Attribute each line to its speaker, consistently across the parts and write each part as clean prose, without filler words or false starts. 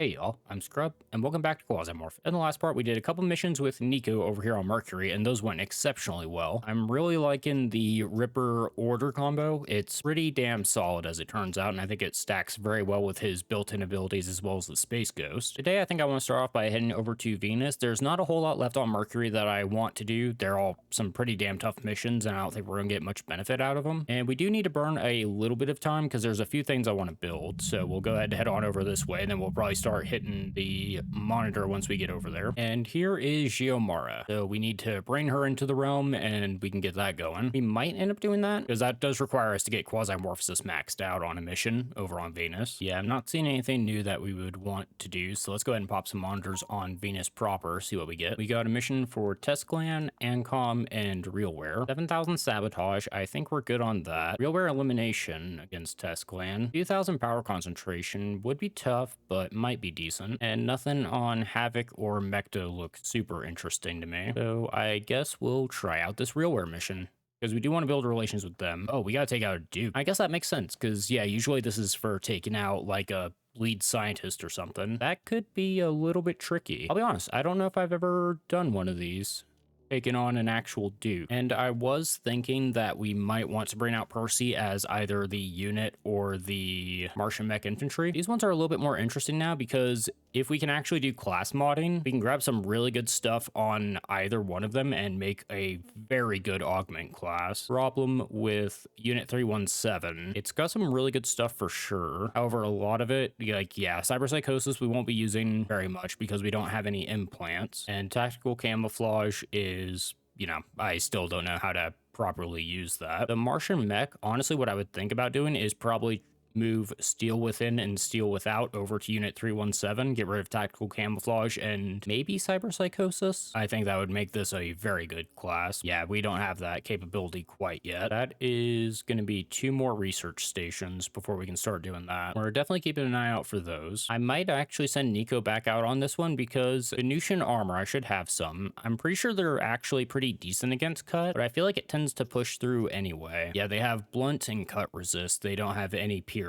Speaker 1: Hey y'all, I'm Scrub, and welcome back to Quasimorph. In the last part, we did a couple missions with Nico over here on Mercury, and those went exceptionally well. I'm really liking the Ripper Order combo. It's pretty damn solid as it turns out, and I think it stacks very well with his built-in abilities as well as the Space Ghost. Today, I think I want to start off by heading over to Venus. There's not a whole lot left on Mercury that I want to do. They're all some pretty damn tough missions, and I don't think we're going to get much benefit out of them. And we do need to burn a little bit of time because there's a few things I want to build. So we'll go ahead and head on over this way, and then we'll probably start hitting the monitor once we get over there. And here is Giomara. So we need to bring her into the realm and we can get that going. We might end up doing that because that does require us to get Quasimorphosis maxed out on a mission over on Venus. Yeah, I'm not seeing anything new that we would want to do. So let's go ahead and pop some monitors on Venus proper, see what we get. We got a mission for Testclan, Ancom, and Realware. 7,000 sabotage. I think we're good on that. Realware elimination against Testclan. 2,000 power concentration would be tough, but might be decent. And nothing on Havoc or Mechta look super interesting to me. So I guess we'll try out this Realware mission, because we do want to build relations with them. Oh, we got to take out a Duke. I guess that makes sense, because yeah, usually this is for taking out like a lead scientist or something. That could be a little bit tricky. I'll be honest, I don't know if I've ever done one of these, taking on an actual Duke. And I was thinking that we might want to bring out Percy as either the unit or the Martian mech infantry. These ones are a little bit more interesting now because if we can actually do class modding, we can grab some really good stuff on either one of them and make a very good augment class. Problem with Unit 317, it's got some really good stuff for sure. However, a lot of it, like, yeah, cyberpsychosis we won't be using very much because we don't have any implants. And tactical camouflage is, you know, I still don't know how to properly use that. The Martian mech, honestly, what I would think about doing is probably move Steel Within and Steel Without over to Unit 317, get rid of Tactical Camouflage and maybe Cyberpsychosis. I think that would make this a very good class. Yeah, we don't have that capability quite yet. That is going to be 2 more research stations before we can start doing that. We're definitely keeping an eye out for those. I might actually send Nico back out on this one because Venusian armor, I should have some. I'm pretty sure they're actually pretty decent against cut, but I feel like it tends to push through anyway. Yeah, they have blunt and cut resist. They don't have any pierce,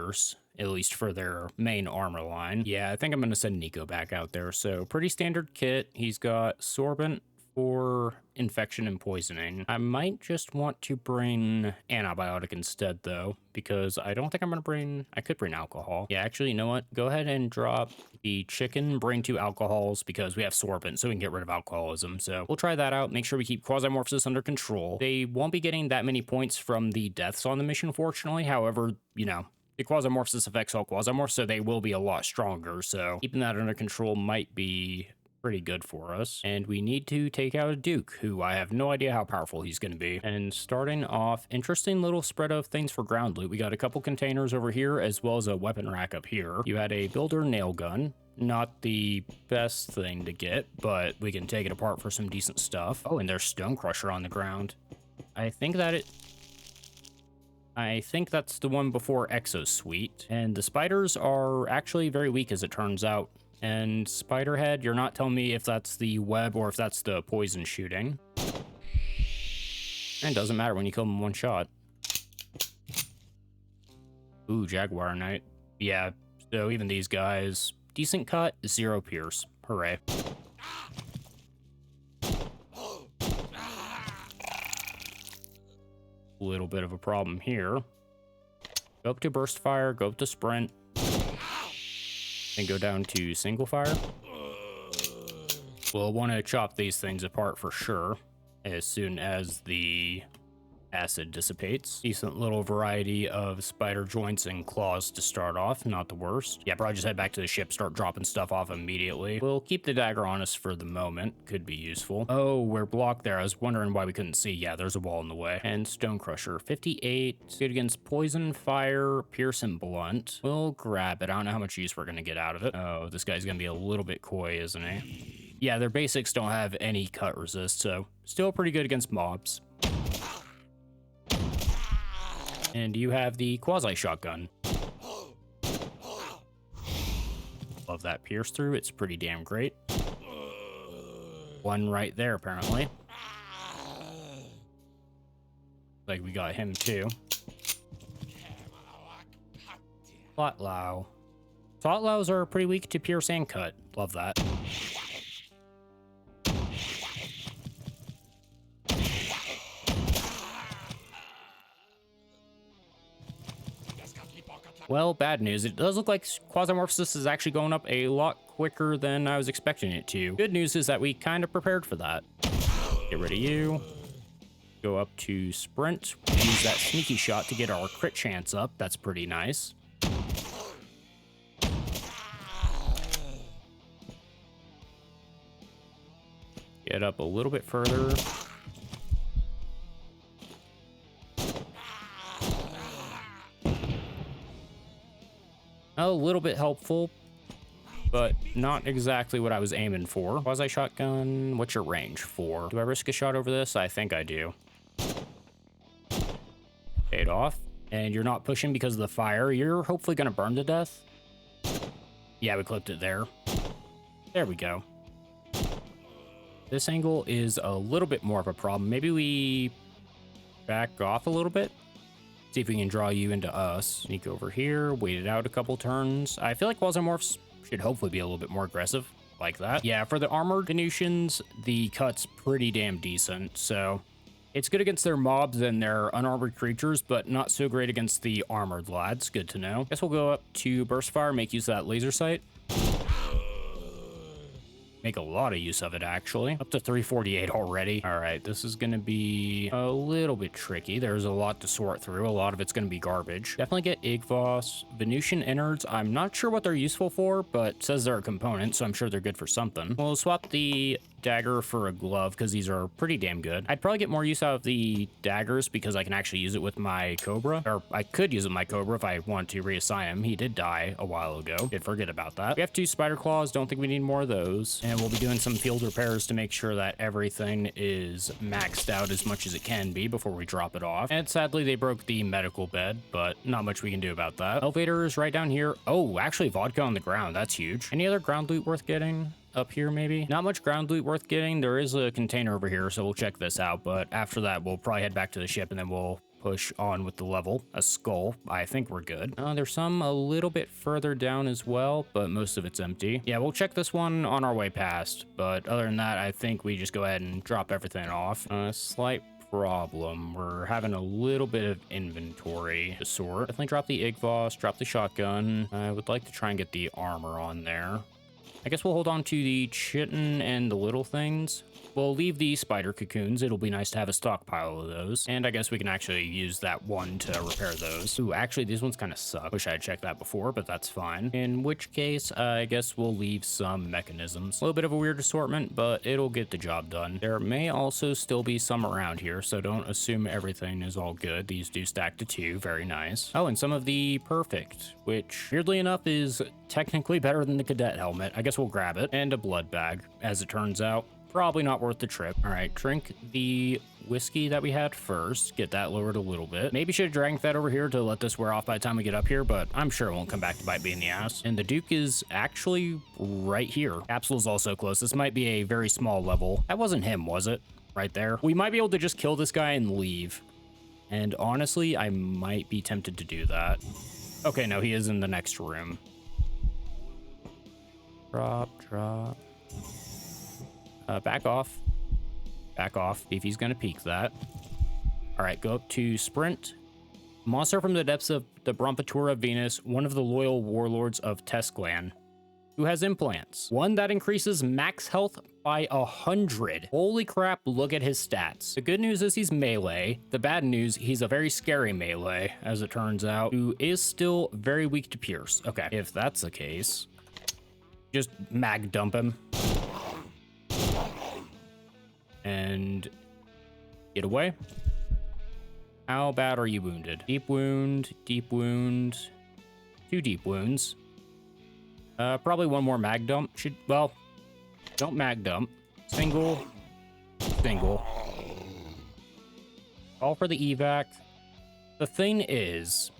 Speaker 1: at least for their main armor line. Yeah, I think I'm going to send Nico back out there. So pretty standard kit. He's got sorbent for infection and poisoning. I might just want to bring antibiotic instead though, because I don't think I'm going to bring, I could bring alcohol. Yeah, actually, you know what? Go ahead and drop the chicken, bring 2 alcohols because we have sorbent, so we can get rid of alcoholism. So we'll try that out. Make sure we keep Quasimorphosis under control. They won't be getting that many points from the deaths on the mission, fortunately. However, you know, the Quasimorphosis affects all Quasimorphs, so they will be a lot stronger. So keeping that under control might be pretty good for us. And we need to take out a Duke, who I have no idea how powerful he's going to be. And starting off, interesting little spread of things for ground loot. We got a couple containers over here, as well as a weapon rack up here. You had a builder nail gun. Not the best thing to get, but we can take it apart for some decent stuff. Oh, and there's Stone Crusher on the ground. I think that's the one before Exosuite. And the spiders are actually very weak, as it turns out. And Spiderhead, you're not telling me if that's the web or if that's the poison shooting. And it doesn't matter when you kill them in one shot. Ooh, Jaguar Knight. Yeah, so even these guys, decent cut, 0 pierce. Hooray. Little bit of a problem here. Go up to burst fire, go up to sprint, and go down to single fire. We'll want to chop these things apart for sure as soon as the acid dissipates. Decent little variety of spider joints and claws to start off, not the worst. Yeah, probably just head back to the ship, start dropping stuff off immediately. We'll keep the dagger on us for the moment, could be useful. Oh, we're blocked there. I was wondering why we couldn't see. Yeah, there's a wall in the way. And Stone Crusher, 58, good against poison, fire, pierce, and blunt. We'll grab it. I don't know how much use we're gonna get out of it. Oh, this guy's gonna be a little bit coy, isn't he? Yeah, their basics don't have any cut resist, so still pretty good against mobs. And you have the quasi shotgun. Love that pierce through. It's pretty damn great. One right there, apparently. Like we got him too. Plotlow. Slotlows are pretty weak to pierce and cut. Love that. Well, bad news. It does look like Quasimorph is actually going up a lot quicker than I was expecting it to. Good news is that we kind of prepared for that. Get rid of you. Go up to sprint. Use that sneaky shot to get our crit chance up. That's pretty nice. Get up a little bit further. A little bit helpful, but not exactly what I was aiming for. Quasi shotgun, what's your range? 4. Do I risk a shot over this? I think I do. Paid off. And you're not pushing because of the fire. You're hopefully going to burn to death. Yeah, we clipped it there. There we go. This angle is a little bit more of a problem. Maybe we back off a little bit. See if we can draw you into us. Sneak over here, wait it out a couple turns. I feel like Quasimorphs should hopefully be a little bit more aggressive like that. Yeah, for the armored Venusians, the cut's pretty damn decent. So it's good against their mobs and their unarmored creatures, but not so great against the armored lads. Good to know. Guess we'll go up to burst fire, make use of that laser sight. Make a lot of use of it, actually. Up to 348 already. All right, this is going to be a little bit tricky. There's a lot to sort through. A lot of it's going to be garbage. Definitely get Igvos. Venusian innards. I'm not sure what they're useful for, but it says they're a component, so I'm sure they're good for something. We'll swap the dagger for a glove because these are pretty damn good. I'd probably get more use out of the daggers because I can actually use it with my Cobra, or I could use it with my Cobra if I want to reassign him. He did die a while ago. Did forget about that. We have 2 spider claws. Don't think we need more of those. And we'll be doing some field repairs to make sure that everything is maxed out as much as it can be before we drop it off. And sadly, they broke the medical bed, but not much we can do about that. Elevator is right down here. Oh, actually vodka on the ground. That's huge. Any other ground loot worth getting? Up here, maybe? Not much ground loot worth getting. There is a container over here, so we'll check this out. But after that, we'll probably head back to the ship, and then we'll push on with the level. A skull. I think we're good. There's some a little bit further down as well, but most of it's empty. Yeah, we'll check this one on our way past. But other than that, I think we just go ahead and drop everything off. Slight problem. We're having a little bit of inventory to sort. Definitely drop the Igvos, drop the shotgun. I would like to try and get the armor on there. I guess we'll hold on to the chitin and the little things. We'll leave the spider cocoons. It'll be nice to have a stockpile of those. And I guess we can actually use that one to repair those. Ooh, actually, these ones kind of suck. Wish I had checked that before, but that's fine. In which case, I guess we'll leave some mechanisms. A little bit of a weird assortment, but it'll get the job done. There may also still be some around here, so don't assume everything is all good. These do stack to 2. Very nice. Oh, and some of the perfect, which weirdly enough is technically better than the cadet helmet. I guess we'll grab it. And a blood bag, as it turns out. Probably not worth the trip. All right, drink the whiskey that we had first. Get that lowered a little bit. Maybe should have drank that over here to let this wear off by the time we get up here, but I'm sure it won't come back to bite me in the ass. And the Duke is actually right here. Capsule's also close. This might be a very small level. That wasn't him, was it? Right there. We might be able to just kill this guy and leave. And honestly, I might be tempted to do that. Okay, no, he is in the next room. Drop. Back off. Back off, if he's gonna peek that. All right, go up to sprint. Monster from the depths of the Brompatura Venus, one of the loyal warlords of Tesclan, who has implants. One that increases max health by 100. Holy crap, look at his stats. The good news is he's melee. The bad news, he's a very scary melee, as it turns out, who is still very weak to pierce. Okay, if that's the case, just mag dump him. And get away. How bad are you wounded? Deep wound, 2 deep wounds. Probably one more mag dump. Well, don't mag dump. Single. All for the evac. The thing is,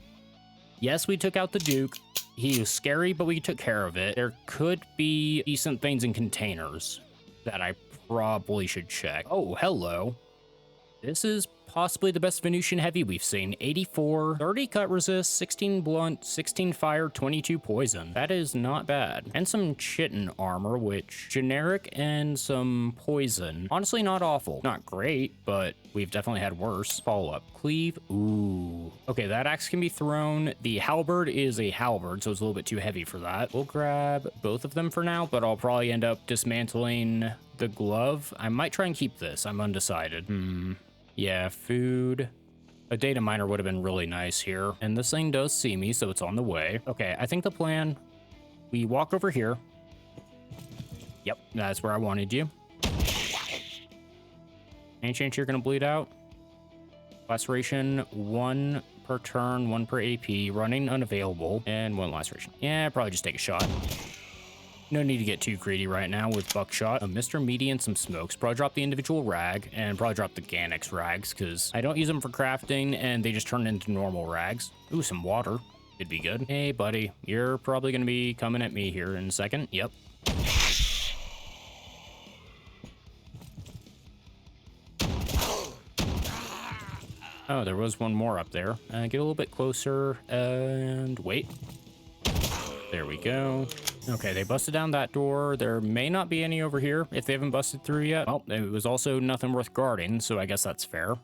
Speaker 1: yes, we took out the Duke. He was scary, but we took care of it. There could be decent things in containers that I probably should check. Oh, hello. This is possibly the best Venusian heavy we've seen. 84, 30 cut resist, 16 blunt, 16 fire, 22 poison. That is not bad. And some chitin armor, which generic and some poison. Honestly, not awful. Not great, but we've definitely had worse. Follow up. Cleave. Ooh. Okay, that axe can be thrown. The halberd is a halberd, so it's a little bit too heavy for that. We'll grab both of them for now, but I'll probably end up dismantling the glove. I might try and keep this. I'm undecided. Yeah, food. A data miner would have been really nice here. And this thing does see me, so it's on the way. Okay, I think the plan, we walk over here. Yep, that's where I wanted you. Any chance you're gonna bleed out? Laceration, 1 per turn, 1 per AP, running unavailable, and 1 laceration. Yeah, probably just take a shot. No need to get too greedy right now with buckshot. A Mr. Meaty and some smokes. Probably drop the individual rag and probably drop the Ganix rags because I don't use them for crafting and they just turn into normal rags. Ooh, some water. It'd be good. Hey, buddy, you're probably going to be coming at me here in a second. Yep. Oh, there was one more up there. Get a little bit closer and wait. There we go. Okay, they busted down that door. There may not be any over here if they haven't busted through yet. Well, it was also nothing worth guarding, so I guess that's fair.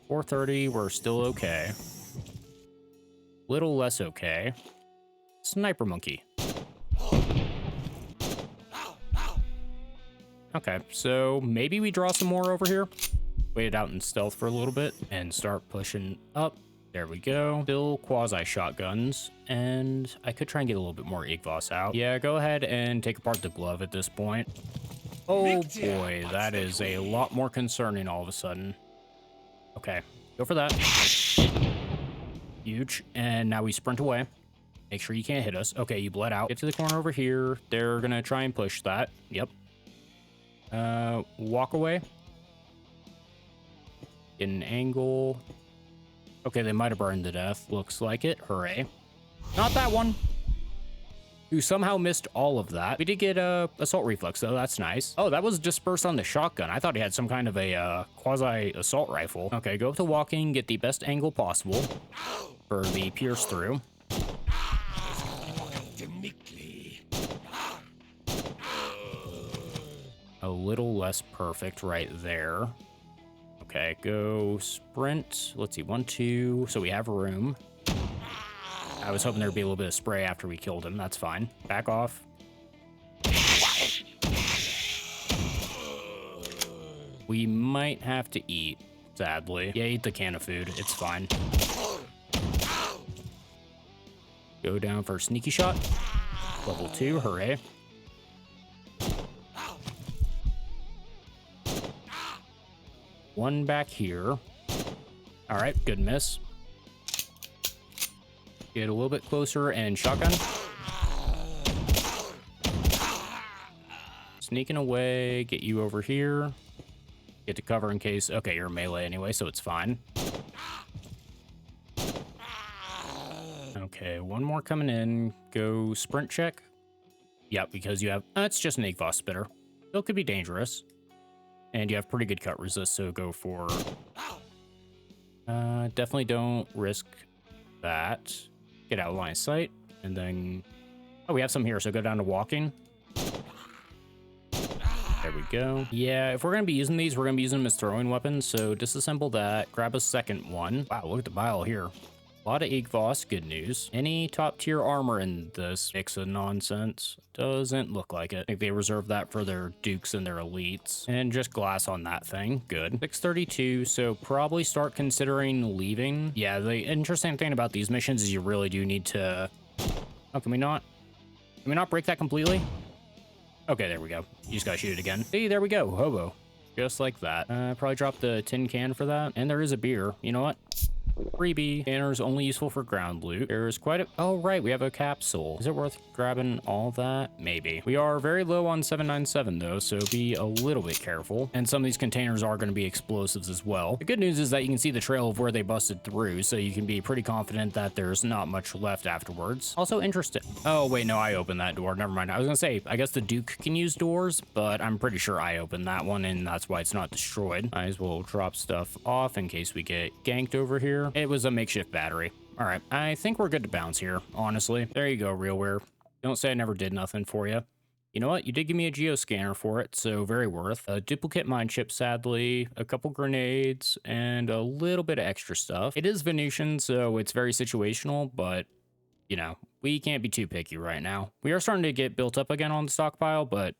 Speaker 1: 430, we're still okay. Little less okay. Sniper monkey. Okay, so maybe we draw some more over here. Wait it out in stealth for a little bit and start pushing up. There we go. Still quasi shotguns, and I could try and get a little bit more Igvos out. Yeah, go ahead and take apart the glove at this point. Oh boy, that is a lot more concerning all of a sudden. Okay, go for that. Huge. And now we sprint away. Make sure you can't hit us. Okay, you bled out. Get to the corner over here. They're gonna try and push that. Yep. Walk away. Get an angle. Okay, they might have burned to death. Looks like it. Hooray. Not that one. Who somehow missed all of that. We did get assault reflex, though. That's nice. Oh, that was dispersed on the shotgun. I thought he had some kind of a quasi-assault rifle. Okay, go up to walking. Get the best angle possible for the pierce through. A little less perfect right there. Okay, go sprint. Let's see, 1, 2. So we have room. I was hoping there'd be a little bit of spray after we killed him. That's fine. Back off. We might have to eat, sadly. Yeah, eat the can of food. It's fine. Go down for a sneaky shot. Level 2, hooray. One back here. All right, good miss. Get a little bit closer and shotgun. Sneaking away, get you over here. Get to cover in case, okay, you're melee anyway, so it's fine. Okay, one more coming in. Go sprint check. Yep, because you have, it's just an Igvos spitter. Still could be dangerous. And you have pretty good cut resist, so go for... definitely don't risk that. Get out of line of sight, and then... Oh, we have some here, so go down to walking. There we go. Yeah, if we're going to be using these, we're going to be using them as throwing weapons, so disassemble that. Grab a second one. Wow, look at the bile here. A lot of Igvos, good news. Any top tier armor in this mix of nonsense? Doesn't look like it. I think they reserve that for their dukes and their elites. And just glass on that thing, good. 632, so probably start considering leaving. Yeah, the interesting thing about these missions is you really do need to... Oh, can we not break that completely? Okay, there we go. You just gotta shoot it again. See, there we go, hobo. Just like that. Probably drop the tin can for that. And there is a beer. You know what? Freebie. Banner is only useful for ground loot. There's quite a... Oh, right. We have a capsule. Is it worth grabbing all that? Maybe. We are very low on 797, though, so be a little bit careful. And some of these containers are going to be explosives as well. The good news is that you can see the trail of where they busted through, so you can be pretty confident that there's not much left afterwards. Also interesting. Oh, wait, no, I opened that door. Never mind. I was going to say, I guess the Duke can use doors, but I'm pretty sure I opened that one, and that's why it's not destroyed. Might as well drop stuff off in case we get ganked over here. It was a makeshift battery. All right, I think we're good to bounce here, honestly. There you go, RealWare. Don't say I never did nothing for you. You know what? You did give me a geoscanner for it, so very worth. A duplicate mine chip, sadly, a couple grenades, and a little bit of extra stuff. It is Venetian, so it's very situational, but, you know, we can't be too picky right now. We are starting to get built up again on the stockpile, but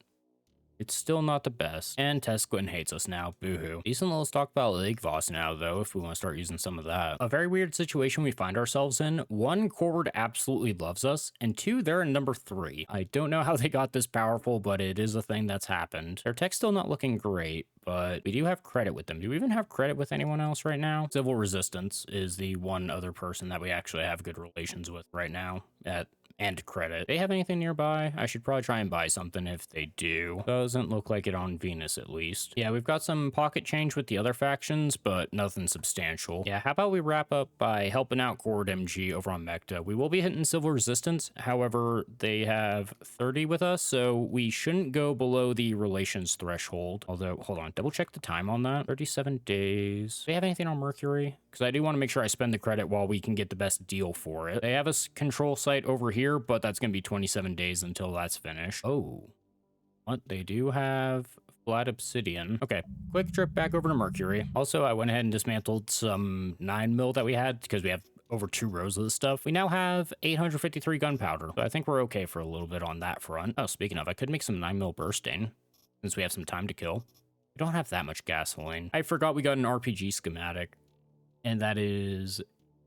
Speaker 1: it's still not the best. And Tesquin hates us now. Boohoo. Decent little stockpile of Igvos now, though, if we want to start using some of that. A very weird situation we find ourselves in. One, Corward absolutely loves us. And two, they're in number 3. I don't know how they got this powerful, but it is a thing that's happened. Their tech's still not looking great, but we do have credit with them. Do we even have credit with anyone else right now? Civil Resistance is the one other person that we actually have good relations with right now and credit. They have anything nearby? I should probably try and buy something if they do. Doesn't look like it on Venus, at least. Yeah, we've got some pocket change with the other factions, but nothing substantial. Yeah, how about we wrap up by helping out Cord MG over on Mecta? We will be hitting Civil Resistance. However, they have 30 with us, so we shouldn't go below the relations threshold. Although, hold on, double check the time on that. 37 days. Do they have anything on Mercury? Because I do want to make sure I spend the credit while we can get the best deal for it. They have a control site over here, but that's going to be 27 days until that's finished. Oh, what? They do have flat obsidian. Okay, quick trip back over to Mercury. Also, I went ahead and dismantled some 9mm that we had because we have over 2 rows of this stuff. We now have 853 gunpowder, so I think we're okay for a little bit on that front. Oh, speaking of, I could make some 9mm bursting since we have some time to kill. We don't have that much gasoline. I forgot we got an RPG schematic, and that is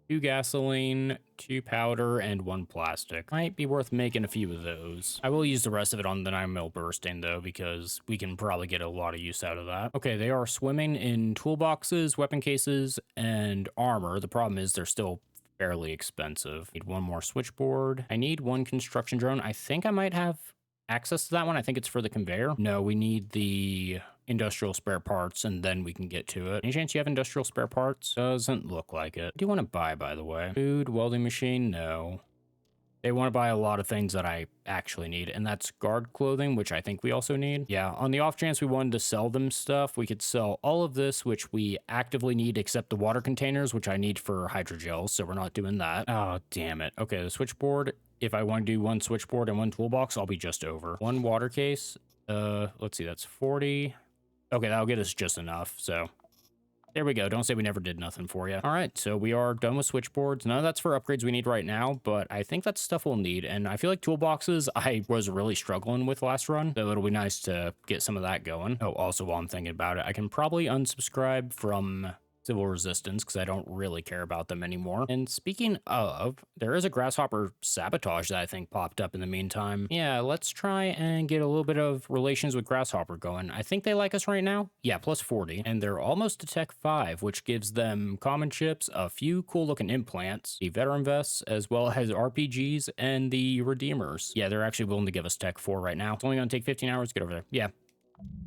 Speaker 1: 2 gasoline, 2 powder, and 1 plastic. Might be worth making a few of those. I will use the rest of it on the 9mm bursting, though, because we can probably get a lot of use out of that. Okay, they are swimming in toolboxes, weapon cases, and armor. The problem is they're still fairly expensive. Need 1 more switchboard. I need 1 construction drone. I think I might have access to that one. I think it's for the conveyor. No, we need the industrial spare parts, and then we can get to it. Any chance you have industrial spare parts? Doesn't look like it. What do you want to buy, by the way? Food, welding machine? No. They want to buy a lot of things that I actually need, and that's guard clothing, which I think we also need. Yeah, on the off chance we wanted to sell them stuff, we could sell all of this, which we actively need, except the water containers, which I need for hydrogels, so we're not doing that. Oh, damn it. Okay, the switchboard. If I want to do 1 switchboard and 1 toolbox, I'll be just over. 1 water case. Let's see, that's 40. Okay, that'll get us just enough, so there we go. Don't say we never did nothing for you. All right, so we are done with switchboards. None of that's for upgrades we need right now, but I think that's stuff we'll need. And I feel like toolboxes I was really struggling with last run, so it'll be nice to get some of that going. Oh, also while I'm thinking about it, I can probably unsubscribe from Civil Resistance because I don't really care about them anymore. And speaking of, there is a grasshopper sabotage that I think popped up in the meantime. Yeah, let's try and get a little bit of relations with grasshopper going. I think they like us right now. Yeah, plus 40. And they're almost to tech 5, which gives them common chips, a few cool looking implants, the veteran vests, as well as RPGs and the redeemers. Yeah, they're actually willing to give us tech 4 right now. It's only gonna take 15 hours to get over there. Yeah.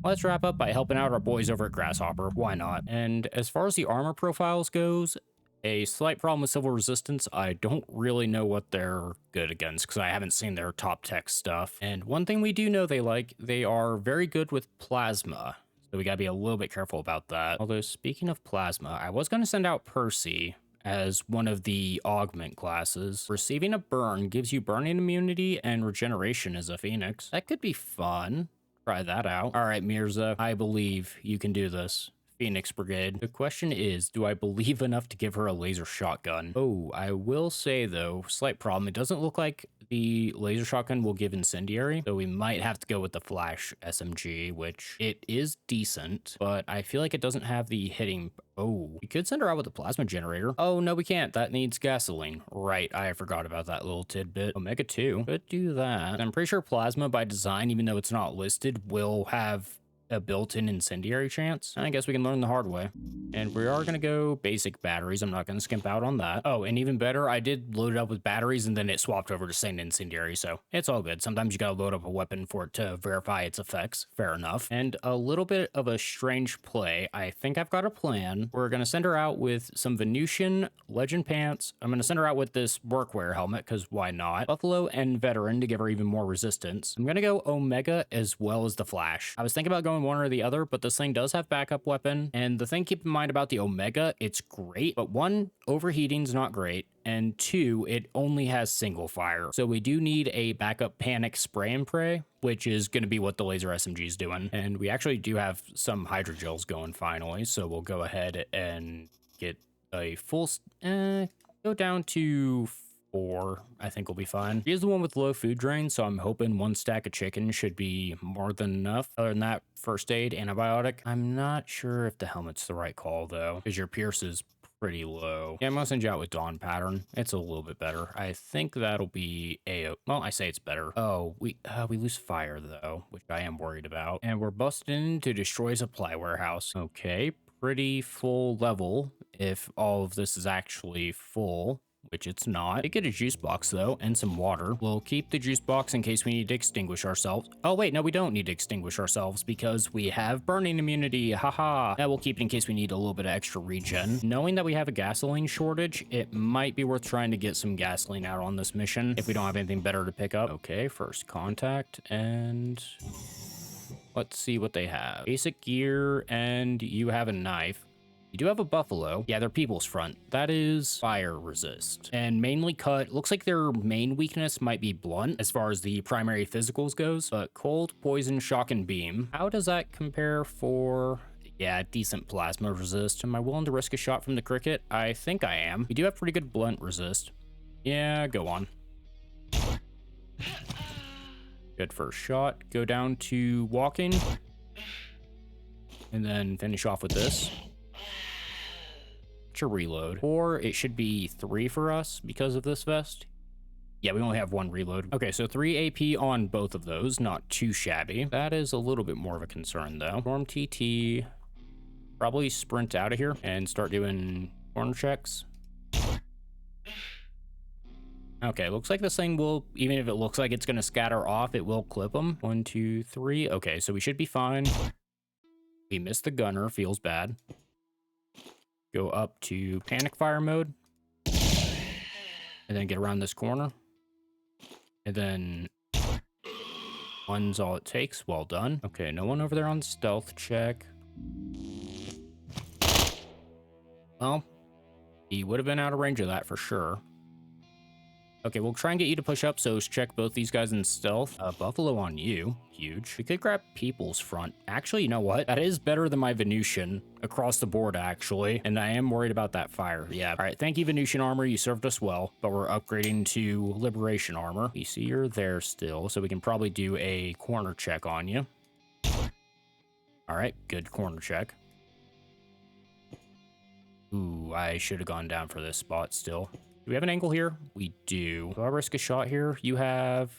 Speaker 1: Let's wrap up by helping out our boys over at Grasshopper. Why not? And as far as the armor profiles goes, a slight problem with Civil Resistance. I don't really know what they're good against because I haven't seen their top tech stuff. And one thing we do know they are very good with plasma. So we gotta be a little bit careful about that. Although speaking of plasma, I was gonna send out Percy as one of the augment classes. Receiving a burn gives you burning immunity and regeneration as a phoenix. That could be fun. Try that out. All right, Mirza, I believe you can do this. Phoenix Brigade. The question is, do I believe enough to give her a laser shotgun? Oh, I will say though, slight problem. It doesn't look like the laser shotgun will give incendiary, so we might have to go with the flash SMG, which it is decent, but I feel like it doesn't have the hitting. Oh, we could send her out with a plasma generator. Oh, no, we can't. That needs gasoline. Right, I forgot about that little tidbit. Omega 2. Could do that. I'm pretty sure plasma by design, even though it's not listed, will have a built-in incendiary chance. I guess we can learn the hard way. And we are going to go basic batteries. I'm not going to skimp out on that. Oh, and even better, I did load it up with batteries and then it swapped over to saying incendiary, so it's all good. Sometimes you got to load up a weapon for it to verify its effects. Fair enough. And a little bit of a strange play. I think I've got a plan. We're going to send her out with some Venusian legend pants. I'm going to send her out with this workwear helmet, because why not? Buffalo and veteran to give her even more resistance. I'm going to go Omega as well as the Flash. I was thinking about going one or the other, but this thing does have backup weapon. And the thing keep in mind about the Omega, it's great, but one, overheating's not great. And two, it only has single fire. So we do need a backup panic spray and pray, which is going to be what the laser SMG is doing. And we actually do have some hydrogels going finally. So we'll go ahead and get a full, go down to 4, I think we'll be fine. He is the one with low food drain, so I'm hoping 1 stack of chicken should be more than enough. Other than that, first aid, antibiotic. I'm not sure if the helmet's the right call though, because your pierce is pretty low. Yeah, I'm gonna send you out with Dawn pattern. It's a little bit better. I think that'll be well, I say it's better. Oh, we lose fire though, which I am worried about. And we're busting in to destroy supply warehouse. Okay, pretty full level if all of this is actually full, which it's not. We get a juice box though, and some water. We'll keep the juice box in case we need to extinguish ourselves. Oh wait, no, we don't need to extinguish ourselves because we have burning immunity. Haha. Now we'll keep it in case we need a little bit of extra regen. Knowing that we have a gasoline shortage, it might be worth trying to get some gasoline out on this mission if we don't have anything better to pick up. Okay, first contact, and let's see what they have. Basic gear, and you have a knife. You do have a buffalo. Yeah, they're people's front. That is fire resist. And mainly cut. Looks like their main weakness might be blunt as far as the primary physicals goes. But cold, poison, shock, and beam. How does that compare for... Yeah, decent plasma resist. Am I willing to risk a shot from the cricket? I think I am. We do have pretty good blunt resist. Yeah, go on. Good first shot. Go down to walking. And then finish off with this. To reload, or it should be 3 for us because of this vest. Yeah, we only have 1 reload. Okay, so 3 AP on both of those, not too shabby. That is a little bit more of a concern though. Form TT, probably sprint out of here and start doing corner checks. Okay, looks like this thing will, even if it looks like it's gonna scatter off, it will clip them. 1, 2, 3. Okay, so we should be fine. We missed the gunner, feels bad. Go up to panic fire mode, and then get around this corner, and then 1's all it takes. Well done. Okay, no one over there on stealth check. Well, he would have been out of range of that for sure. Okay, we'll try and get you to push up, so check both these guys in stealth. Buffalo on you. Huge. We could grab people's front. Actually, you know what? That is better than my Venusian across the board, actually. And I am worried about that fire. Yeah. All right, thank you, Venusian armor. You served us well, but we're upgrading to Liberation armor. You see you're there still, so we can probably do a corner check on you. All right, good corner check. Ooh, I should have gone down for this spot still. Do we have an angle here? We do. Do I risk a shot here? You have...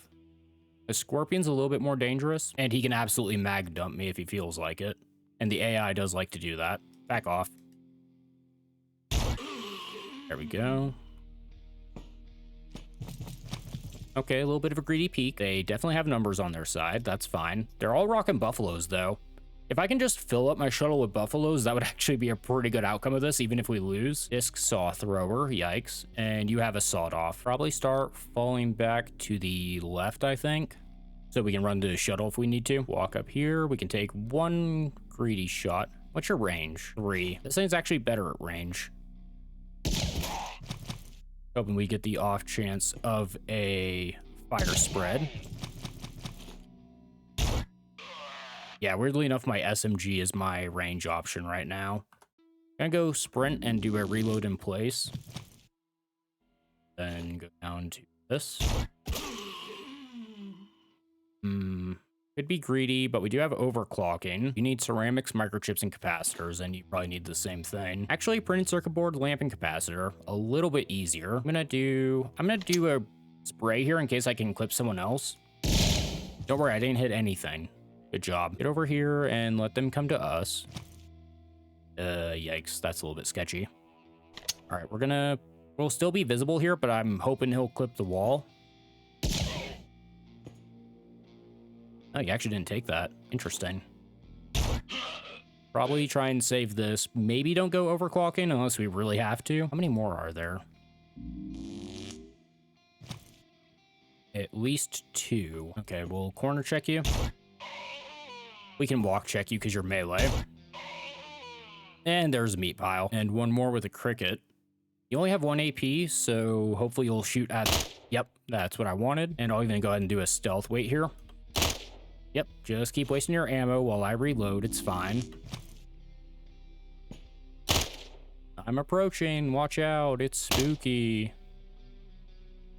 Speaker 1: A Scorpion's a little bit more dangerous, and he can absolutely mag dump me if he feels like it. And the AI does like to do that. Back off. There we go. Okay, a little bit of a greedy peek. They definitely have numbers on their side. That's fine. They're all rocking buffaloes, though. If I can just fill up my shuttle with buffaloes, that would actually be a pretty good outcome of this, even if we lose. Disc saw thrower, yikes. And you have a sawed off. Probably start falling back to the left, I think. So we can run to the shuttle if we need to. Walk up here. We can take 1 greedy shot. What's your range? 3. This thing's actually better at range. Hoping we get the off chance of a fire spread. Yeah, weirdly enough, my SMG is my range option right now. I'm gonna go sprint and do a reload in place. Then go down to this. Could be greedy, but we do have overclocking. You need ceramics, microchips, and capacitors, and you probably need the same thing. Actually, printed circuit board, lamp, and capacitor. A little bit easier. I'm gonna do a spray here in case I can clip someone else. Don't worry, I didn't hit anything. Good job. Get over here and let them come to us. Yikes. That's a little bit sketchy. All right, we'll still be visible here, but I'm hoping he'll clip the wall. Oh, you actually didn't take that. Interesting. Probably try and save this. Maybe don't go overclocking unless we really have to. How many more are there? At least 2. Okay, we'll corner check you. We can walk check you because you're melee. And there's a meat pile. And one more with a cricket. You only have 1 AP, so hopefully you'll shoot at... Yep, that's what I wanted. And I'll even go ahead and do a stealth wait here. Yep, just keep wasting your ammo while I reload. It's fine. I'm approaching. Watch out. It's spooky.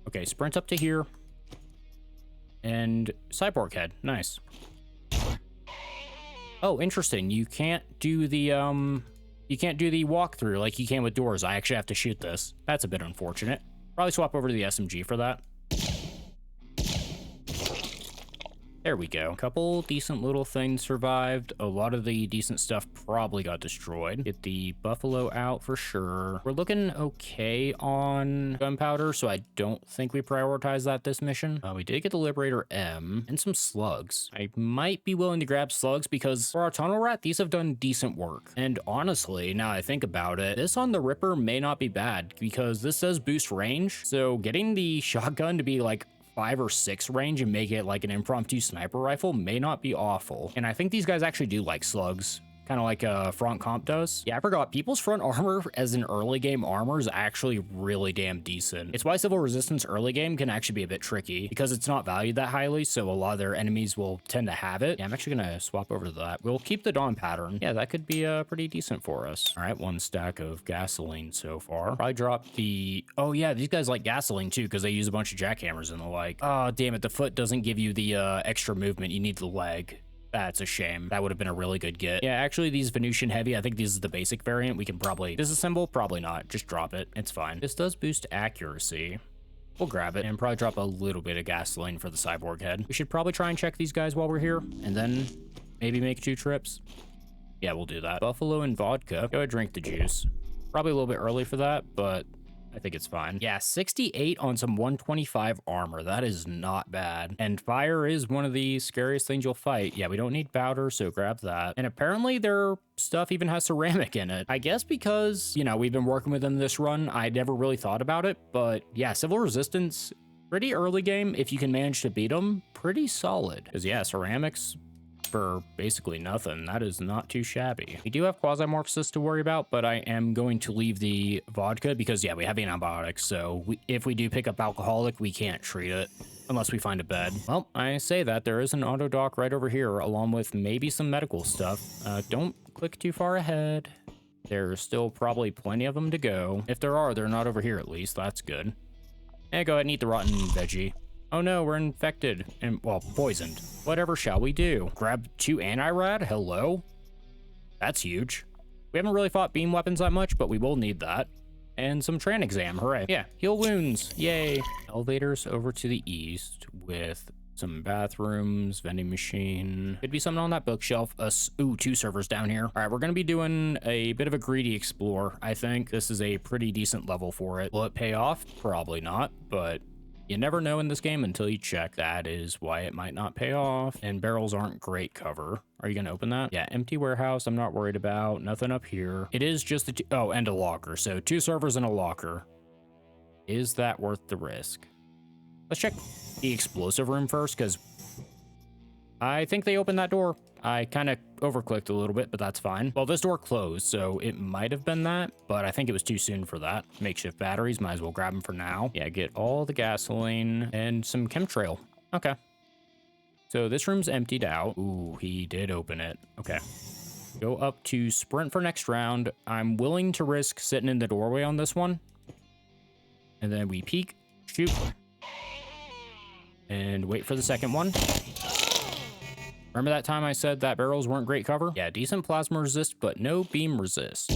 Speaker 1: Okay, sprint up to here. And cyborg head. Nice. Oh, interesting. You can't do the walkthrough like you can with doors. I actually have to shoot this. That's a bit unfortunate. Probably swap over to the SMG for that. There we go. A couple decent little things survived. A lot of the decent stuff probably got destroyed. Get the buffalo out for sure. We're looking okay on gunpowder, so I don't think we prioritize that this mission. We did get the Liberator M and some slugs. I might be willing to grab slugs because for our tunnel rat, these have done decent work. And honestly, now I think about it, this on the Ripper may not be bad because this does boost range. So getting the shotgun to be like 5 or 6 range and make it like an impromptu sniper rifle may not be awful. And I think these guys actually do like slugs, kind of like front comp does. Yeah, I forgot. People's front armor as an early game armor is actually really damn decent. It's why Civil Resistance early game can actually be a bit tricky because it's not valued that highly, so a lot of their enemies will tend to have it. Yeah, I'm actually gonna swap over to that. We'll keep the Dawn pattern. Yeah, that could be pretty decent for us. All right, 1 stack of gasoline so far. Probably drop the... Oh yeah, these guys like gasoline too because they use a bunch of jackhammers and the like. Oh, damn it. The foot doesn't give you the extra movement. You need the leg. That's a shame. That would have been a really good get. Yeah, actually, these Venusian Heavy, I think this is the basic variant. We can probably disassemble. Probably not. Just drop it. It's fine. This does boost accuracy. We'll grab it and probably drop a little bit of gasoline for the cyborg head. We should probably try and check these guys while we're here and then maybe make 2 trips. Yeah, we'll do that. Buffalo and vodka. Go ahead, drink the juice. Probably a little bit early for that, but I think it's fine. Yeah, 68 on some 125 armor. That is not bad. And fire is one of the scariest things you'll fight. Yeah, we don't need powder, so grab that. And apparently their stuff even has ceramic in it. I guess because, you know, we've been working with them this run, I never really thought about it. But yeah, Civil Resistance, pretty early game. If you can manage to beat them, pretty solid. Because yeah, ceramics for basically nothing. That is not too shabby. We do have Quasimorphs to worry about, but I am going to leave the vodka because yeah, we have antibiotics. So if we do pick up alcoholic, we can't treat it unless we find a bed. Well, I say that there is an auto dock right over here along with maybe some medical stuff. Don't click too far ahead. There's still probably plenty of them to go. If there are, they're not over here at least. That's good. And go ahead and eat the rotten veggie. Oh no, we're infected and, well, poisoned. Whatever shall we do? Grab 2 anti-rad? Hello? That's huge. We haven't really fought beam weapons that much, but we will need that. And some Tran exam, hooray. Yeah, heal wounds, yay. Elevators over to the east with some bathrooms, vending machine. Could be something on that bookshelf. Ooh, 2 servers down here. All right, we're gonna be doing a bit of a greedy explore. I think this is a pretty decent level for it. Will it pay off? Probably not, but you never know in this game until you check. That is why it might not pay off. And barrels aren't great cover. Are you gonna open that? Yeah, empty warehouse. I'm not worried about. Nothing up here. It is just the oh, and a locker. So 2 servers and a locker. Is that worth the risk? Let's check the explosive room first, because I think they opened that door. I kind of overclicked a little bit, but that's fine. Well, this door closed, so it might have been that, but I think it was too soon for that. Makeshift batteries, might as well grab them for now. Yeah, get all the gasoline and some chemtrail. Okay. So this room's emptied out. Ooh, he did open it. Okay. Go up to sprint for next round. I'm willing to risk sitting in the doorway on this one. And then we peek, shoot, and wait for the second one. Remember that time I said that barrels weren't great cover? Yeah, decent plasma resist, but no beam resist.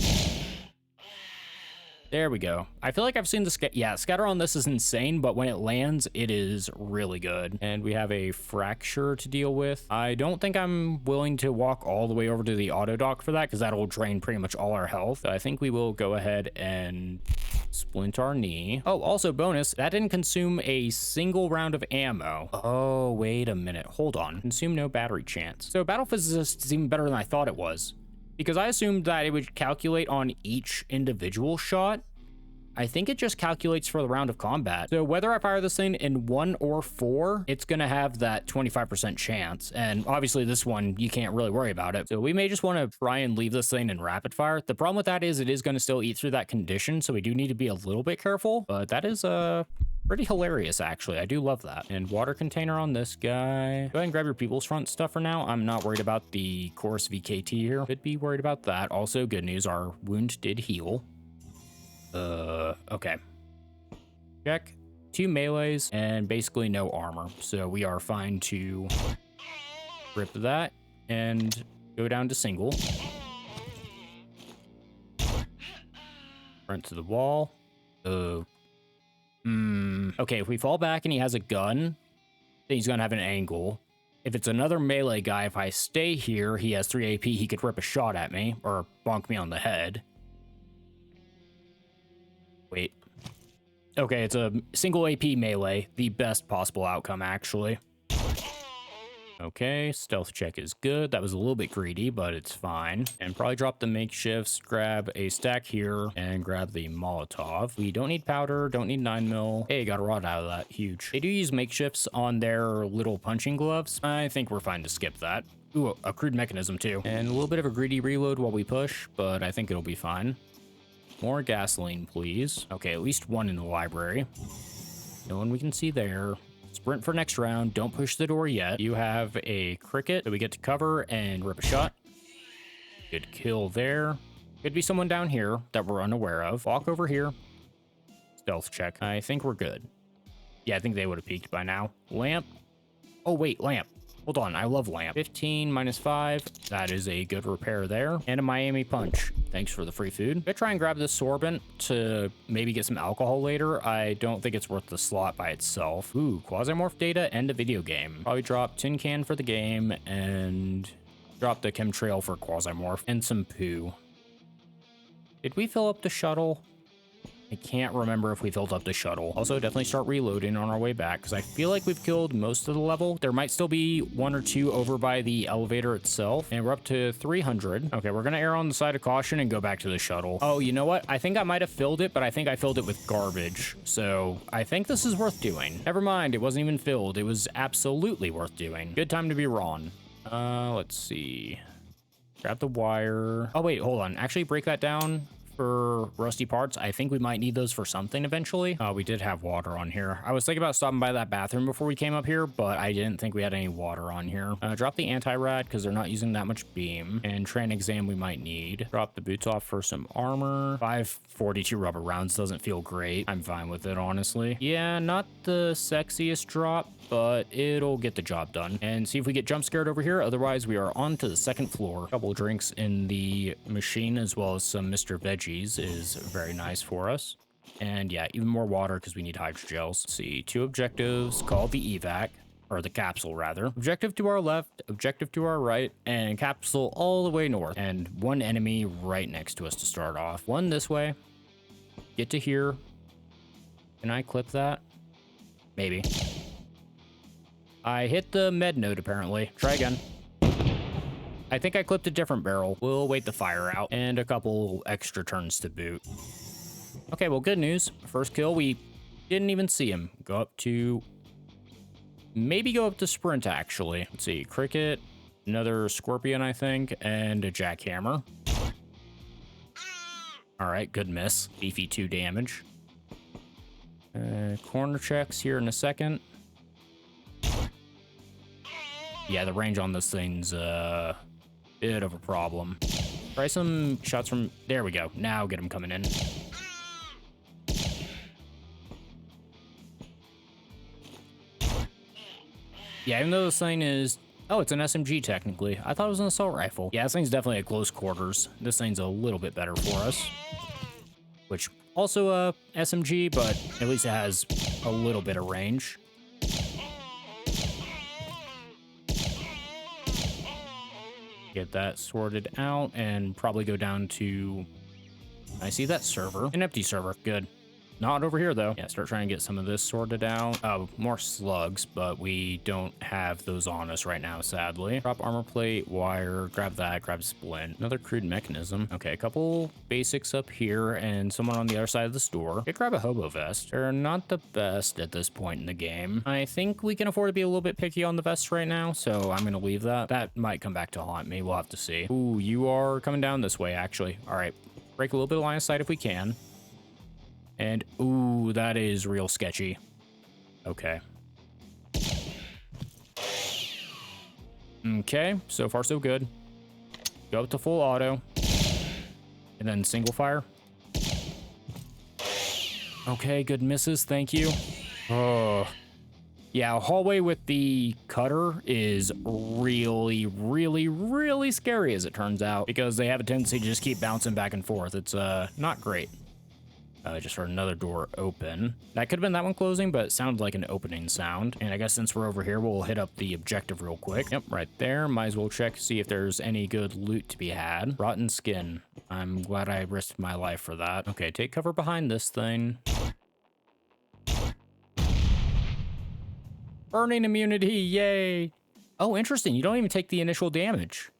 Speaker 1: There we go. I feel like I've seen the yeah, scatter on this is insane, but when it lands, it is really good. And we have a fracture to deal with. I don't think I'm willing to walk all the way over to the auto dock for that because that'll drain pretty much all our health. So I think we will go ahead and splint our knee. Oh, also bonus, that didn't consume a single round of ammo. Oh, wait a minute. Hold on. Consume no battery chance. So battle physicist is even better than I thought it was, because I assumed that it would calculate on each individual shot. I think it just calculates for the round of combat. So whether I fire this thing in 1 or 4, it's gonna have that 25% chance. And obviously this one, you can't really worry about it. So we may just wanna try and leave this thing in rapid fire. The problem with that is it is gonna still eat through that condition. So we do need to be a little bit careful, but that is pretty hilarious, actually. I do love that. And water container on this guy. Go ahead and grab your people's front stuff for now. I'm not worried about the chorus VKT here. Could be worried about that. Also, good news, our wound did heal. Okay. Check. 2 melees and basically no armor. So we are fine to rip that and go down to single. Front to the wall. Okay, if we fall back and he has a gun, then he's gonna have an angle. If it's another melee guy, if I stay here, he has 3 AP, he could rip a shot at me or bonk me on the head. Wait. Okay, it's a single AP melee, the best possible outcome, actually. Okay, stealth check is good. That was a little bit greedy, but it's fine. And probably drop the makeshifts, grab a stack here, and grab the Molotov. We don't need powder, don't need 9mm. Hey, got a rod out of that. Huge. They do use makeshifts on their little punching gloves. I think we're fine to skip that. Ooh, a crude mechanism too. And a little bit of a greedy reload while we push, but I think it'll be fine. More gasoline, please. Okay, at least 1 in the library. No one we can see there. Sprint for next round. Don't push the door yet. You have a cricket that we get to cover and rip a shot. Good kill there. Could be someone down here that we're unaware of. Walk over here. Stealth check. I think we're good. Yeah, I think they would have peeked by now. Lamp. Oh, wait, lamp. Hold on, I love lamp. 15 minus 5. That is a good repair there. And a Miami punch. Thanks for the free food. I'm gonna try and grab this sorbent to maybe get some alcohol later. I don't think it's worth the slot by itself. Ooh, Quasimorph data and a video game. Probably drop tin can for the game and drop the chemtrail for Quasimorph and some poo. Did we fill up the shuttle? I can't remember if we filled up the shuttle. Also, definitely start reloading on our way back because I feel like we've killed most of the level. There might still be 1 or 2 over by the elevator itself, and we're up to 300. Okay, we're gonna err on the side of caution and go back to the shuttle. Oh, you know what? I think I might have filled it, but I think I filled it with garbage. So I think this is worth doing. Never mind, it wasn't even filled. It was absolutely worth doing. Good time to be wrong. Let's see. Grab the wire. Oh, wait, hold on. Actually, break that down for rusty parts. I think we might need those for something eventually. We did have water on here. I was thinking about stopping by that bathroom before we came up here, but I didn't think we had any water on here. Drop the anti-rad because they're not using that much beam, and tran exam we might need. Drop the boots off for some armor. 542 rubber rounds doesn't feel great. I'm fine with it, honestly. Yeah, not the sexiest drop, but it'll get the job done. And see if we get jump scared over here. Otherwise, we are on to the 2nd floor. A couple of drinks in the machine as well as some Mr. Veggies is very nice for us. And yeah, even more water because we need hydrogels. Let's see, 2 objectives called the evac, or the capsule rather. Objective to our left, objective to our right, and capsule all the way north. And 1 enemy right next to us to start off. 1 this way. Get to here. Can I clip that? Maybe. I hit the med node apparently. Try again. I think I clipped a different barrel. We'll wait the fire out and a couple extra turns to boot. Okay, well, good news. First kill, we didn't even see him. Go up to... Maybe go up to sprint, actually. Let's see. Cricket, another scorpion, I think, and a jackhammer. All right, good miss. Beefy 2 damage. Corner checks here in a second. Yeah, the range on this thing's a bit of a problem. Try some shots from... There we go. Now get him coming in. Yeah, even though this thing is... Oh, it's an SMG technically. I thought it was an assault rifle. Yeah, this thing's definitely at close quarters. This thing's a little bit better for us. Which Also a SMG, but at least it has a little bit of range. Get that sorted out and probably go down to, I see that server, an empty server. Good. Not over here though. Yeah, start trying to get some of this sorted out. Oh, more slugs, but we don't have those on us right now, sadly. Drop armor plate, wire, grab that, grab splint. Another crude mechanism. Okay, a couple basics up here and someone on the other side of the store. Okay, grab a hobo vest. They're not the best at this point in the game. I think we can afford to be a little bit picky on the vests right now, so I'm gonna leave that. That might come back to haunt me. We'll have to see. Ooh, you are coming down this way, actually. All right, break a little bit of line of sight if we can. And, ooh, that is real sketchy. Okay. Okay, so far so good. Go up to full auto. And then single fire. Okay, good misses, thank you. Oh. Yeah, a hallway with the cutter is really, really, really scary, as it turns out, because they have a tendency to just keep bouncing back and forth. It's not great. Just heard another door open. That could have been that one closing, but it sounded like an opening sound. And I guess since we're over here, we'll hit up the objective real quick. Yep, right there. Might as well check, see if there's any good loot to be had. Rotten skin. I'm glad I risked my life for that. Okay, take cover behind this thing. Burning immunity, yay! Oh, interesting. You don't even take the initial damage.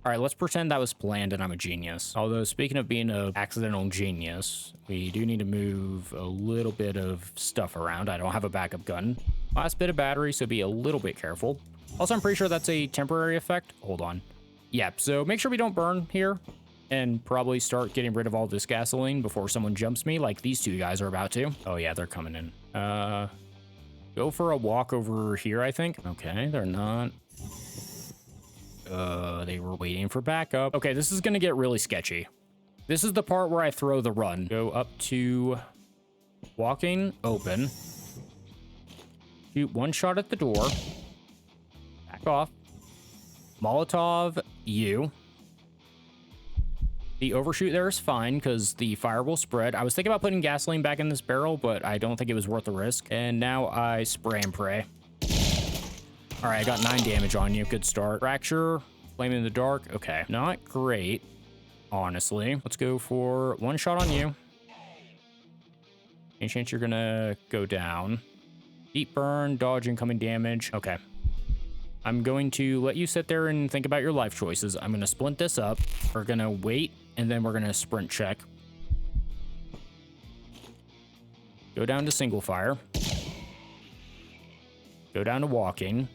Speaker 1: All right, let's pretend that was planned and I'm a genius. Although, speaking of being an accidental genius, we do need to move a little bit of stuff around. I don't have a backup gun. Last bit of battery, so be a little bit careful. Also, I'm pretty sure that's a temporary effect. Hold on. Yep, so make sure we don't burn here and probably start getting rid of all this gasoline before someone jumps me like these two guys are about to. Oh yeah, they're coming in. Go for a walk over here, I think. Okay, they're not. They were waiting for backup. Okay, this is gonna get really sketchy. This is the part where I throw the run. Go up to walking, open. Shoot one shot at the door. Back off. Molotov, you. The overshoot there is fine because the fire will spread. I was thinking about putting gasoline back in this barrel, but I don't think it was worth the risk. And now I spray and pray. All right, I got 9 damage on you. Good start. Fracture, flame in the dark. Okay, not great, honestly. Let's go for one shot on you. Any chance you're gonna go down? Deep burn, dodge incoming damage. Okay. I'm going to let you sit there and think about your life choices. I'm gonna splint this up. We're gonna wait, and then we're gonna sprint check. Go down to single fire. Go down to walking.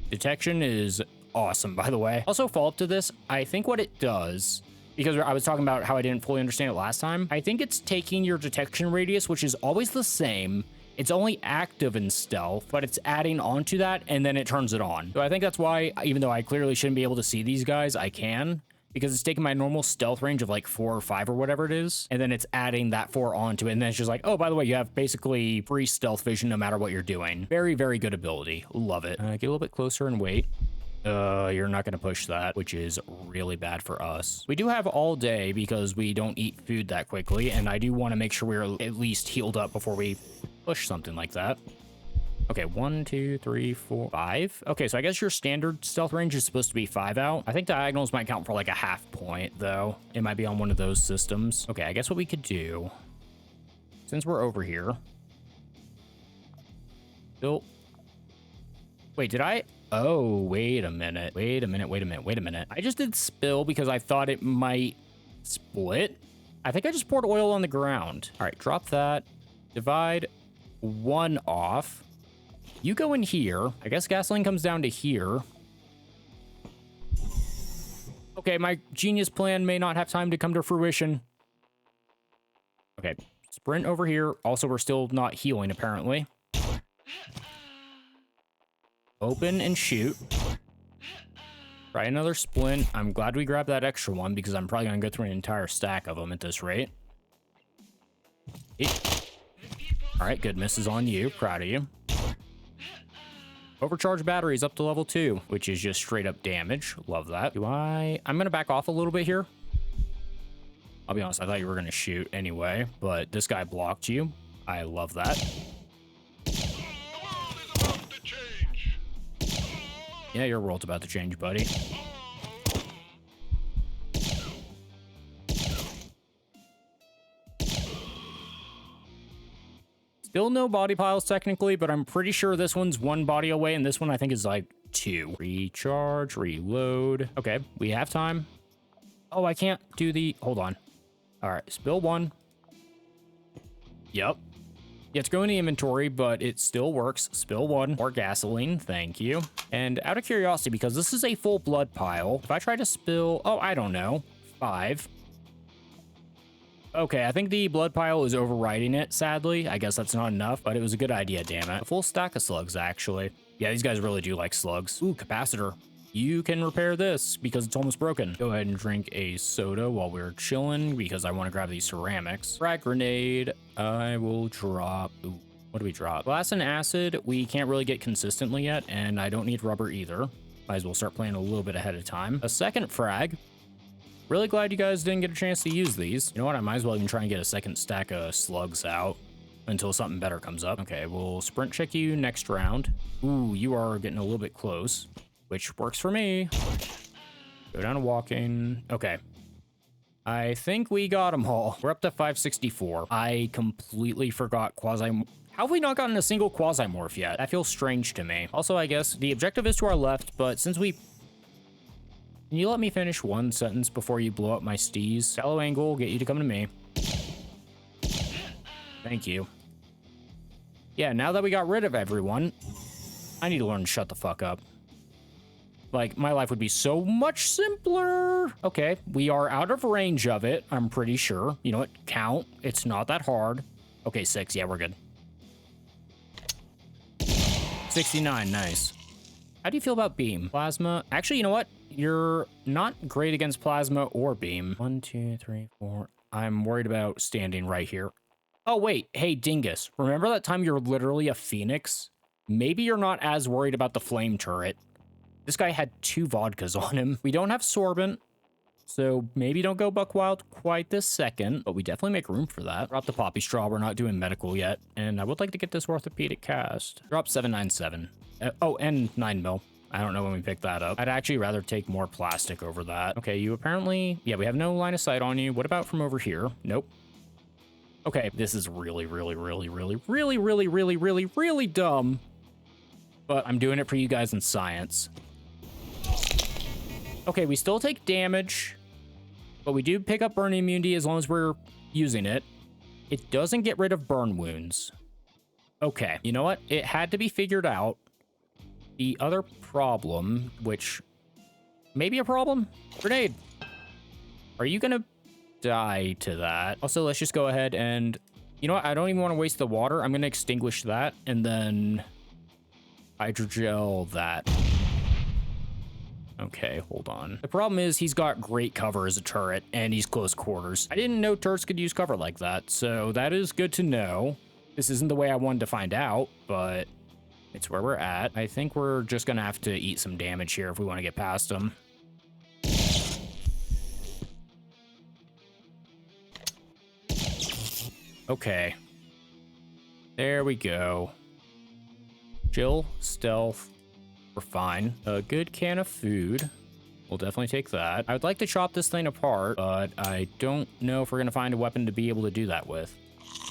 Speaker 1: Detection is awesome, by the way. Also, follow up to this, I think what it does, because I was talking about how I didn't fully understand it last time, I think it's taking your detection radius, which is always the same. It's only active in stealth, but it's adding onto that, and then it turns it on. So I think that's why, even though I clearly shouldn't be able to see these guys, I can, because it's taking my normal stealth range of like 4 or 5 or whatever it is, and then it's adding that 4 onto it, and then it's just like, oh, by the way, you have basically free stealth vision no matter what you're doing. Very, very good ability. Love it. Get a little bit closer and wait. You're not gonna push that, which is really bad for us. We do have all day because we don't eat food that quickly, and I do want to make sure we're at least healed up before we push something like that. Okay, 1, 2, 3, 4, 5. Okay, so I guess your standard stealth range is supposed to be 5 out. I think diagonals might count for like a half point, though. It might be on one of those systems. Okay, I guess what we could do, since we're over here. Bill. Wait, did I? Oh, wait a minute. Wait a minute, wait a minute, wait a minute. I just did spill because I thought it might split. I think I just poured oil on the ground. All right, drop that. Divide 1 off. You go in here. I guess gasoline comes down to here. Okay, my genius plan may not have time to come to fruition. Okay, sprint over here. Also, we're still not healing, apparently. Open and shoot. Try another splint. I'm glad we grabbed that extra one because I'm probably going to go through an entire stack of them at this rate. All right, good misses on you. Proud of you. Overcharged batteries up to level 2, which is just straight up damage. Love that. I'm going to back off a little bit here. I'll be honest, I thought you were going to shoot anyway, but this guy blocked you. I love that. Yeah, your world's about to change, buddy. Still no body piles technically, but I'm pretty sure this one's 1 body away, and this one I think is like 2. Recharge, reload. Okay, we have time. Oh, I can't do the... Hold on. All right, spill 1. Yep. Yeah, it's going to inventory, but it still works. Spill 1. More gasoline. Thank you. And out of curiosity, because this is a full blood pile, if I try to spill... Oh, I don't know. 5. Okay, I think the blood pile is overriding it, sadly. I guess that's not enough, but it was a good idea, damn it. A full stack of slugs, actually. Yeah, these guys really do like slugs. Ooh, capacitor. You can repair this because it's almost broken. Go ahead and drink a soda while we're chilling because I want to grab these ceramics. Frag grenade. I will drop... Ooh, what do we drop? Glass and acid, we can't really get consistently yet, and I don't need rubber either. Might as well start playing a little bit ahead of time. A second frag. Really glad you guys didn't get a chance to use these. You know what? I might as well even try and get a second stack of slugs out until something better comes up. Okay, we'll sprint check you next round. Ooh, you are getting a little bit close, which works for me. Go down to walking. Okay. I think we got them all. We're up to 564. I completely forgot How have we not gotten a single Quasimorph yet? That feels strange to me. Also, I guess the objective is to our left, but since we... Can you let me finish one sentence before you blow up my steez? Shallow angle, get you to come to me. Thank you. Yeah, now that we got rid of everyone, I need to learn to shut the fuck up. Like, my life would be so much simpler. Okay, we are out of range of it, I'm pretty sure. You know what? Count. It's not that hard. Okay, 6. Yeah, we're good. 69. Nice. How do you feel about beam? Plasma. Actually, you know what? You're not great against plasma or beam. 1, 2, 3, 4. I'm worried about standing right here. Oh, wait. Hey, Dingus. Remember that time you're literally a phoenix? Maybe you're not as worried about the flame turret. This guy had 2 vodkas on him. We don't have sorbent, so maybe don't go buck wild quite this second, but we definitely make room for that. Drop the poppy straw. We're not doing medical yet, and I would like to get this orthopedic cast. Drop 797. Oh, and 9 mil. I don't know when we picked that up. I'd actually rather take more plastic over that. Okay, you apparently... Yeah, we have no line of sight on you. What about from over here? Nope. Okay, this is really dumb. But I'm doing it for you guys in science. Okay, we still take damage, but we do pick up burn immunity as long as we're using it. It doesn't get rid of burn wounds. Okay, you know what? It had to be figured out. The other problem, which may be a problem, grenade. Are you gonna die to that? Also, let's just go ahead and, you know what? I don't even want to waste the water. I'm gonna extinguish that and then hydrogel that. Okay, hold on. The problem is he's got great cover as a turret and he's close quarters. I didn't know turrets could use cover like that, so that is good to know. This isn't the way I wanted to find out, but it's where we're at. I think we're just gonna have to eat some damage here if we want to get past him. Okay. There we go. Chill, stealth. We're fine. A good can of food. We'll definitely take that. I would like to chop this thing apart, but I don't know if we're gonna find a weapon to be able to do that with.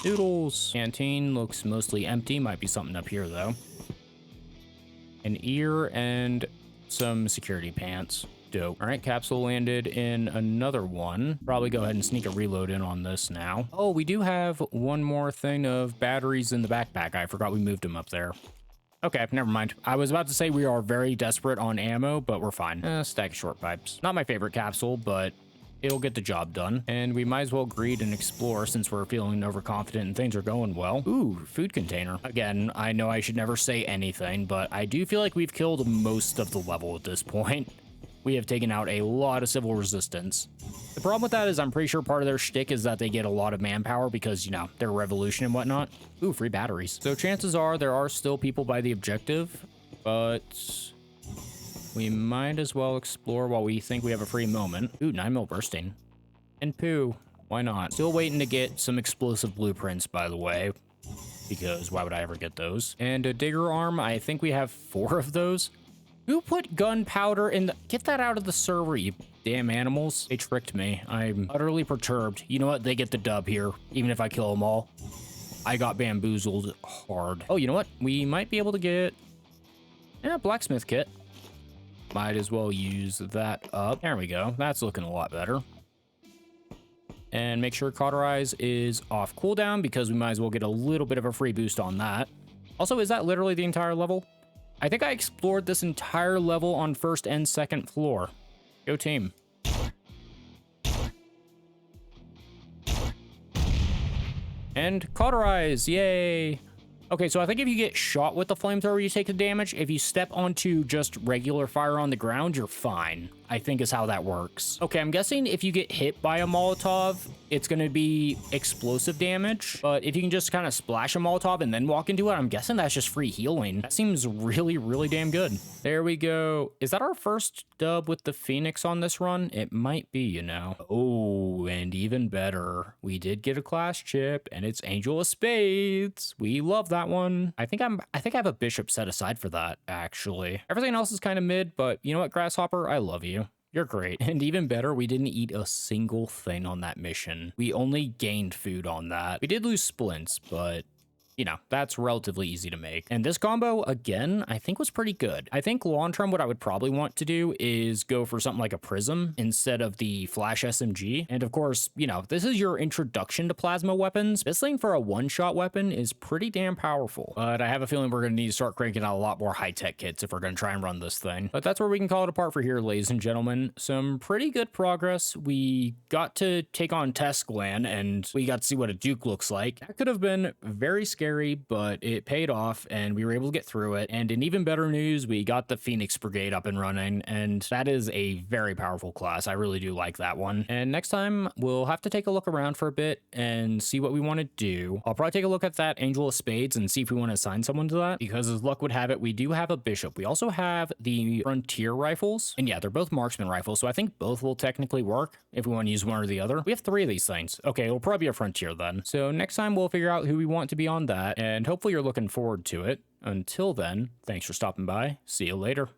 Speaker 1: Noodles. Canteen looks mostly empty. Might be something up here, though. An ear and some security pants. Dope. All right, capsule landed in another one. Probably go ahead and sneak a reload in on this now. Oh, we do have one more thing of batteries in the backpack. I forgot we moved them up there. Okay, never mind. I was about to say we are very desperate on ammo, but we're fine. Stack of short pipes. Not my favorite capsule, but it'll get the job done. And we might as well greed and explore since we're feeling overconfident and things are going well. Ooh, food container. Again, I know I should never say anything, but I do feel like we've killed most of the level at this point. We have taken out a lot of civil resistance. The problem with that is I'm pretty sure part of their shtick is that they get a lot of manpower because, you know, they're revolution and whatnot. Ooh, free batteries. So chances are there are still people by the objective, but we might as well explore while we think we have a free moment. Ooh, 9 mil bursting. And poo. Why not? Still waiting to get some explosive blueprints, by the way, because why would I ever get those? And a digger arm, I think we have 4 of those. Who put gunpowder in the... Get that out of the server, you damn animals. They tricked me. I'm utterly perturbed. You know what? They get the dub here, even if I kill them all. I got bamboozled hard. Oh, you know what? We might be able to get... Yeah, blacksmith kit. Might as well use that up. There we go. That's looking a lot better. And make sure cauterize is off cooldown because we might as well get a little bit of a free boost on that. Also, is that literally the entire level? I think I explored this entire level on first and second floor. Go team. And cauterize, yay. Okay, so I think if you get shot with the flamethrower, you take the damage. If you step onto just regular fire on the ground, you're fine, I think is how that works. Okay, I'm guessing if you get hit by a Molotov, it's going to be explosive damage. But if you can just kind of splash a Molotov and then walk into it, I'm guessing that's just free healing. That seems really, really damn good. There we go. Is that our first dub with the Phoenix on this run? It might be, you know. Oh, and even better, we did get a class chip, and it's Angel of Spades. We love that one. I think I have a bishop set aside for that, actually. Everything else is kind of mid, but you know what, Grasshopper? I love you. You're great. And even better, we didn't eat a single thing on that mission. We only gained food on that. We did lose splints, but you know, that's relatively easy to make. And this combo, again, I think was pretty good. I think long term, what I would probably want to do is go for something like a prism instead of the flash SMG. And of course, you know, this is your introduction to plasma weapons. This thing for a one-shot weapon is pretty damn powerful. But I have a feeling we're going to need to start cranking out a lot more high-tech kits if we're going to try and run this thing. But that's where we can call it apart for here, ladies and gentlemen. Some pretty good progress. We got to take on Tesclan, and we got to see what a Duke looks like. That could have been very scary, but it paid off and we were able to get through it. And in even better news, we got the Phoenix Brigade up and running, and that is a very powerful class. I really do like that one. And next time we'll have to take a look around for a bit and see what we want to do. I'll probably take a look at that Angel of Spades and see if we want to assign someone to that, because as luck would have it, we do have a bishop. We also have the Frontier rifles, and yeah, they're both marksman rifles, so I think both will technically work if we want to use one or the other. We have 3 of these things. Okay, it'll probably be a Frontier then. So next time we'll figure out who we want to be on that, and hopefully you're looking forward to it. Until then, thanks for stopping by. See you later.